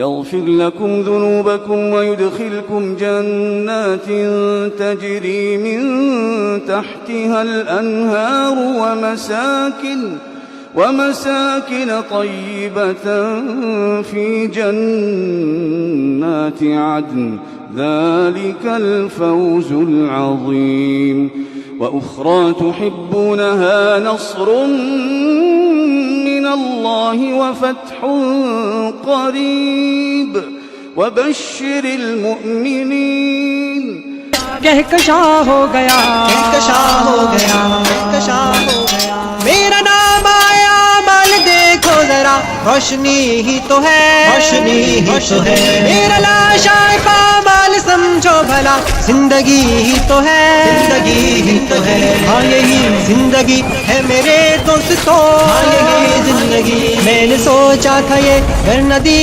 يغفر لكم ذنوبكم ويدخلكم جنات تجري من تحتها الأنهار ومساكن طيبة في جنات عدن، ذلك الفوز العظيم. وأخرى تحبونها، نصر من الله وفتح قريب وبشر المؤمنين। कहकशा हो गया, कहकशा हो गया, कहकशा हो गया, मेरा नाम आया माल देखो जरा, रोशनी ही तो है, रोशनी ही तो है, मेरा लाशा का माल समझो भला, जिंदगी ही तो है, जिंदगी ही तो है, हाँ यही जिंदगी है मेरे दोस्तों, हाँ यही जिंदगी। मैंने सोचा था ये घर नदी